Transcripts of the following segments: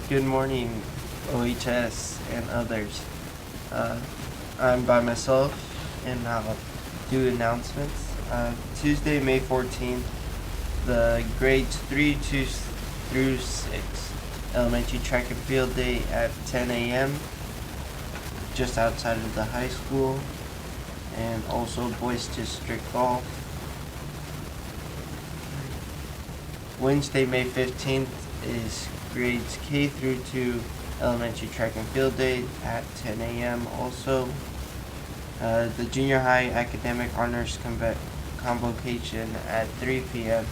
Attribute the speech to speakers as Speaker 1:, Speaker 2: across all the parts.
Speaker 1: Good morning, OHS and others. Uh, I'm by myself and I'll do announcements. Tuesday, May 14th, the grades 3 through 6 elementary track and field day at 10 a.m. just outside of the high school, and also boys district golf. Wednesday, May 15th is grades K through 2 elementary track and field day at 10 a.m. also. The junior high academic honors convocation at 3 p.m.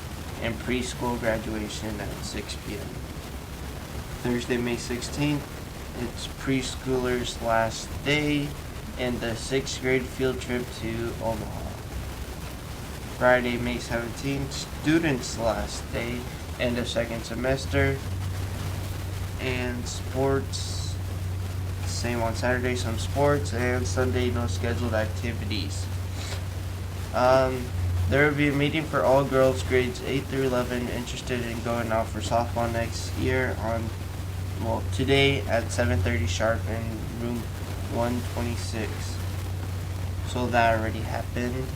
Speaker 1: and preschool graduation at 6 p.m. Thursday, May 16th, it's preschoolers' last day and the 6th grade field trip to Omaha. Friday, May 17th, students' last day, end of second semester. And sports, same on Saturday, some sports, and Sunday, no scheduled activities. There will be a meeting for all girls grades 8 through 11 interested in going out for softball next year today at 7:30 sharp in room 126. So that already happened.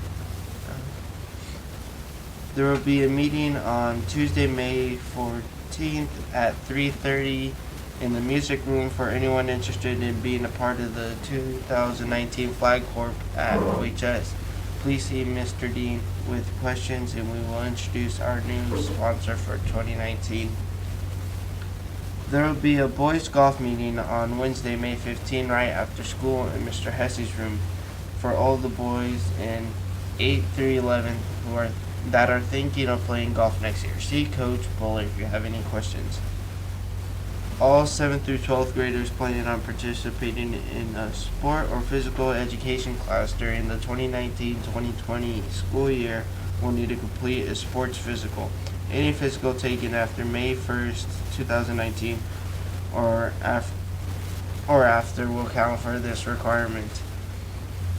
Speaker 1: There will be a meeting on Tuesday, May 14th at 3:30 in the music room for anyone interested in being a part of the 2019 Flag Corps at OHS. Please see Mr. Dean with questions and we will introduce our new sponsor for 2019. There will be a boys golf meeting on Wednesday, May 15 right after school in Mr. Hesse's room for all the boys in 8 through 11 that are thinking of playing golf next year. See Coach Buller if you have any questions. All 7th through 12th graders planning on participating in a sport or physical education class during the 2019-2020 school year will need to complete a sports physical. Any physical taken after May 1st, 2019 or after will count for this requirement.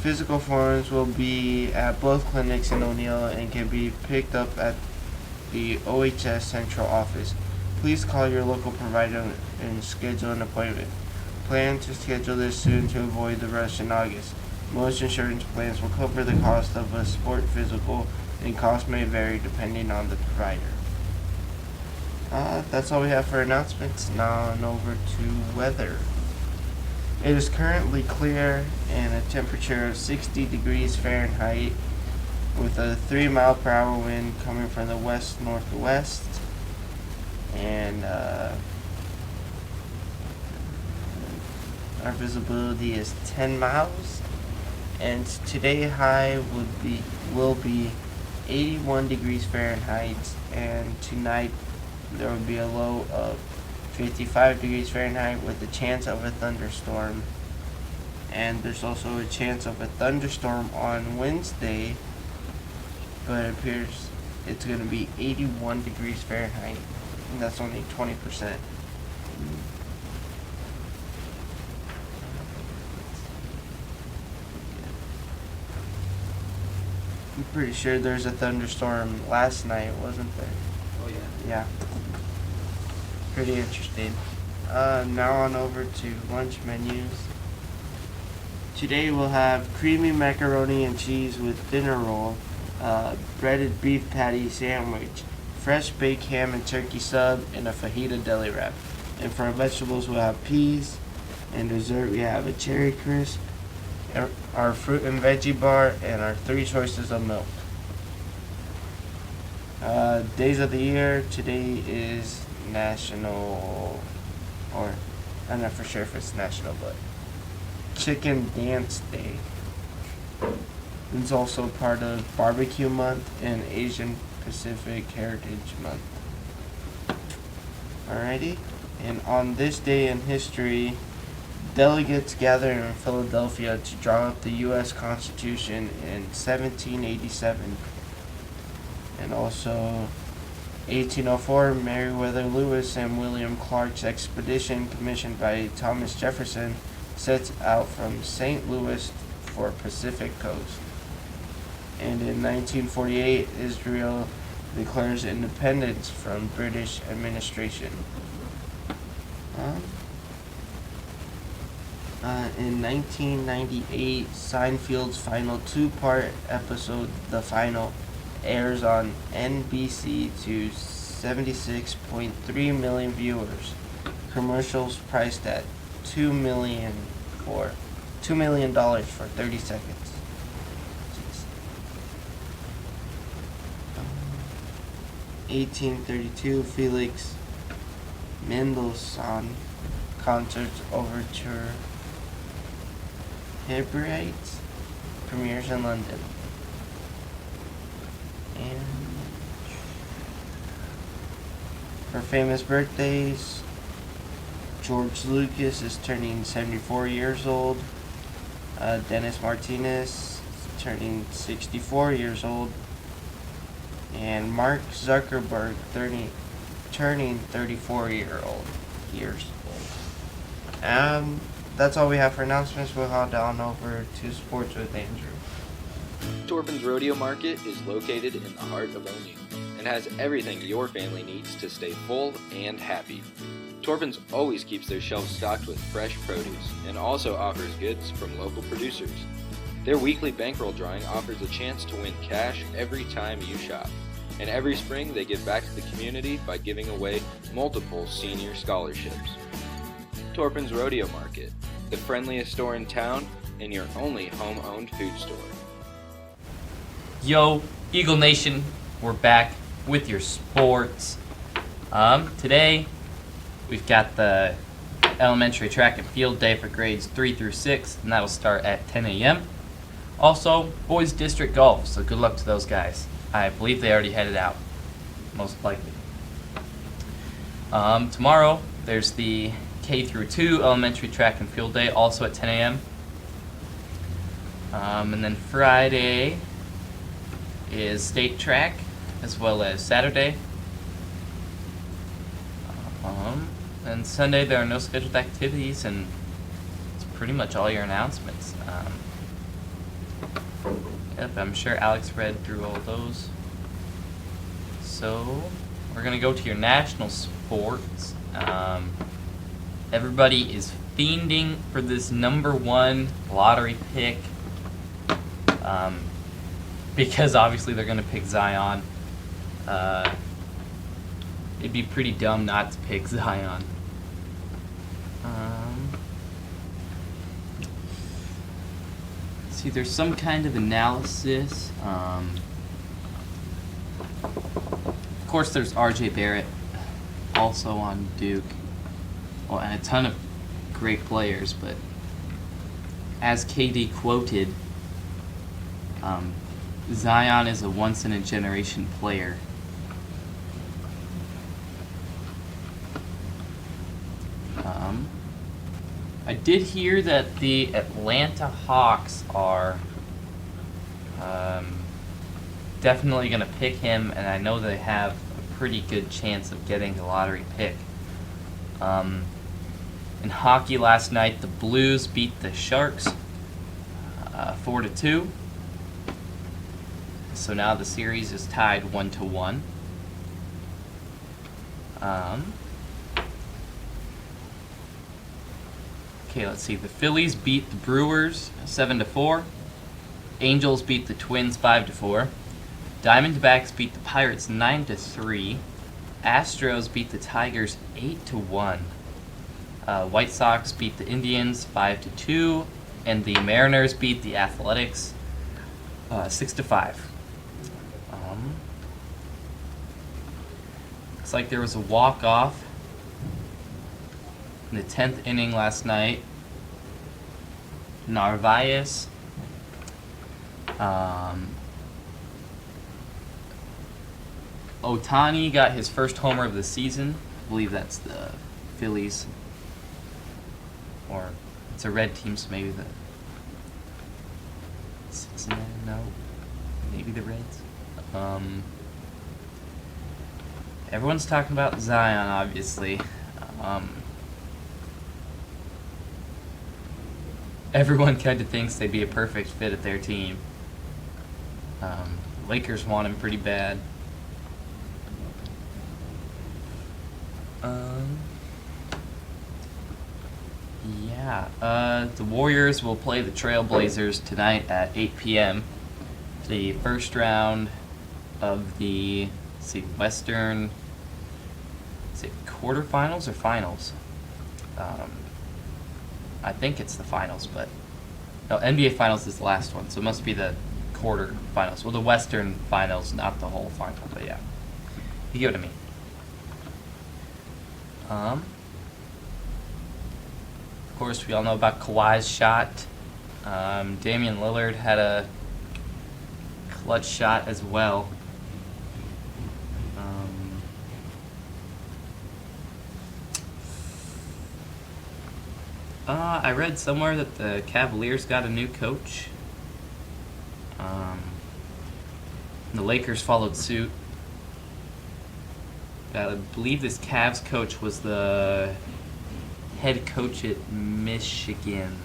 Speaker 1: Physical forms will be at both clinics in O'Neill and can be picked up at the OHS Central Office. Please call your local provider and schedule an appointment. Plan to schedule this soon to avoid the rush in August. Most insurance plans will cover the cost of a sport physical, and cost may vary depending on the provider. That's all we have for announcements. Now on over to weather. It is currently clear and a temperature of 60 degrees Fahrenheit with a 3 mile per hour wind coming from the west northwest. And our visibility is 10 miles. And today high will be 81 degrees Fahrenheit, and tonight there will be a low of 55 degrees Fahrenheit with a chance of a thunderstorm. And there's also a chance of a thunderstorm on Wednesday, but it appears it's going to be 81 degrees Fahrenheit, and that's only 20%. I'm pretty sure there's a thunderstorm last night, wasn't there?
Speaker 2: Oh yeah.
Speaker 1: Yeah. Pretty interesting. Now on over to lunch menus. Today we'll have creamy macaroni and cheese with dinner roll, breaded beef patty sandwich, fresh baked ham and turkey sub, and a fajita deli wrap. And for our vegetables we'll have peas, and dessert we have a cherry crisp, our fruit and veggie bar, and our 3 choices of milk. Days of the year, today is National, or I'm not for sure if it's national, but Chicken Dance Day. It's also part of Barbecue Month and Asian Pacific Heritage Month. Alrighty, and on this day in history, delegates gathered in Philadelphia to draw up the U.S. Constitution in 1787. And also 1804, Meriwether Lewis and William Clark's expedition commissioned by Thomas Jefferson sets out from St. Louis for Pacific coast. And in 1948, Israel declares independence from British administration. Um, in 1998, Seinfeld's final two-part episode, The Final, airs on NBC to 76.3 million viewers. Commercials priced at $2 million for $2 million for 30 seconds. 1832, Felix Mendelssohn Concerts Overture Hebrides premieres in London. And for famous birthdays, George Lucas is turning 74 years old. Dennis Martinez is turning 64 years old. And Mark Zuckerberg turning 34 years old. That's all we have for announcements. We'll head on over to sports with Andrew.
Speaker 2: Torpin's Rodeo Market is located in the heart of O'Neill and has everything your family needs to stay full and happy. Torpin's always keeps their shelves stocked with fresh produce and also offers goods from local producers. Their weekly bankroll drawing offers a chance to win cash every time you shop. And every spring they give back to the community by giving away multiple senior scholarships. Torpin's Rodeo Market, the friendliest store in town and your only home-owned food store.
Speaker 3: Yo, Eagle Nation, we're back with your sports. Today, we've got the elementary track and field day for grades 3 through 6, and that'll start at 10 a.m. Also, boys district golf, so good luck to those guys. I believe they already headed out, most likely. Tomorrow, there's the K through 2 elementary track and field day, also at 10 a.m. And then Friday is state track, as well as Saturday. And Sunday there are no scheduled activities, and it's pretty much all your announcements. Yep, I'm sure Alex read through all those. So, we're going to go to your national sports. Everybody is fiending for this number 1 lottery pick. Because obviously they're going to pick Zion. It'd be pretty dumb not to pick Zion. See, there's some kind of analysis. Of course, there's R.J. Barrett, also on Duke. Well, and a ton of great players, but as KD quoted, Zion is a once-in-a-generation player. I did hear that the Atlanta Hawks are definitely going to pick him, and I know they have a pretty good chance of getting the lottery pick. In hockey last night, the Blues beat the Sharks 4-2. So now the series is tied 1-1. Okay, let's see. The Phillies beat the Brewers 7-4. Angels beat the Twins 5-4. Diamondbacks beat the Pirates 9-3. Astros beat the Tigers 8-1. White Sox beat the Indians 5-2, and the Mariners beat the Athletics 6-5. Looks like there was a walk-off in the 10th inning last night. Narvaez Ohtani got his first homer of the season. I believe that's the Phillies. Or it's a red team, so maybe the Cincinnati, no. Maybe the Reds. Everyone's talking about Zion, obviously. Everyone kind of thinks they'd be a perfect fit at their team. Lakers want him pretty bad. Yeah, the Warriors will play the Trailblazers tonight at 8 p.m. The first round of the, let's see, Western, is it quarterfinals or finals? I think it's the finals, but no, NBA Finals is the last one, so it must be the quarterfinals. Well, the Western Finals, not the whole final, but yeah. You get what I mean. Of course, we all know about Kawhi's shot. Damian Lillard had a clutch shot as well. I read somewhere that the Cavaliers got a new coach. The Lakers followed suit. I believe this Cavs coach was the head coach at Michigan.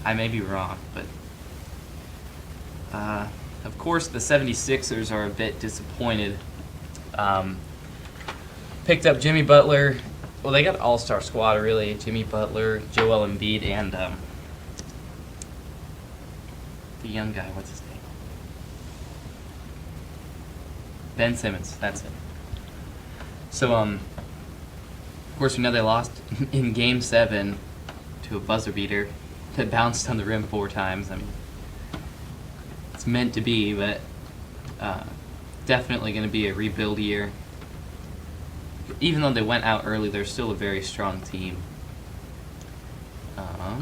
Speaker 3: I may be wrong, but of course the 76ers are a bit disappointed. Picked up Jimmy Butler. Well, they got an all-star squad, really. Jimmy Butler, Joel Embiid, and the young guy, what's his name? Ben Simmons, that's it. So, of course, we know they lost in Game 7 to a buzzer beater that bounced on the rim 4 times. I mean, it's meant to be, but definitely going to be a rebuild year. Even though they went out early, they're still a very strong team. A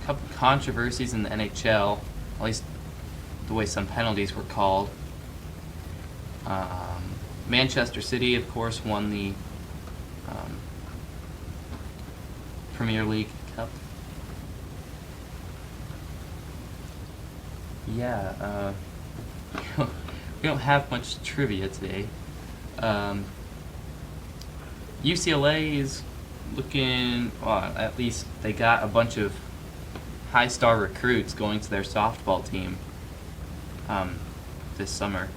Speaker 3: couple controversies in the NHL, at least the way some penalties were called. Manchester City, of course, won the Premier League Cup. Yeah, we don't have much trivia today. UCLA is looking, well, at least they got a bunch of high-star recruits going to their softball team this summer.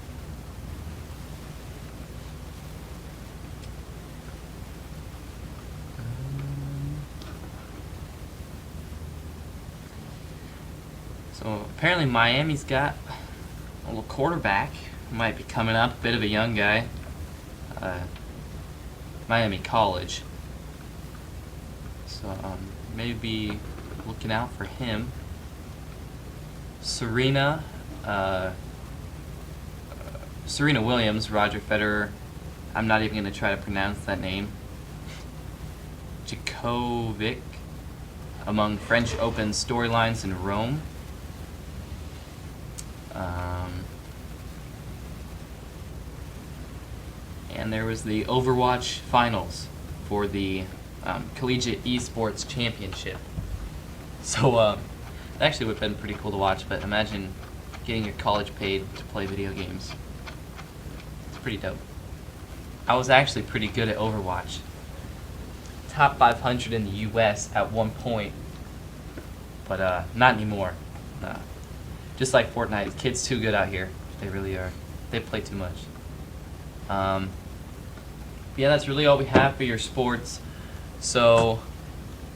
Speaker 3: So apparently Miami's got a little quarterback. Might be coming up, bit of a young guy. Miami College. So maybe looking out for him. Serena Williams, Roger Federer. I'm not even going to try to pronounce that name. Djokovic, among French Open storylines in Rome. And there was the Overwatch finals for the Collegiate Esports Championship. So it actually would have been pretty cool to watch, but imagine getting your college paid to play video games. It's pretty dope. I was actually pretty good at Overwatch. Top 500 in the US at one point, but not anymore. Just like Fortnite, kids too good out here. They really are. They play too much. Yeah, that's really all we have for your sports. So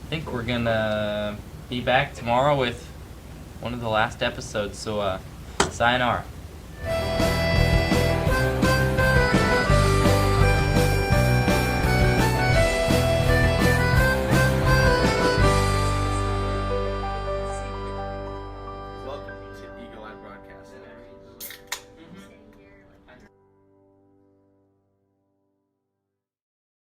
Speaker 3: I think we're gonna be back tomorrow with one of the last episodes. So sayonara.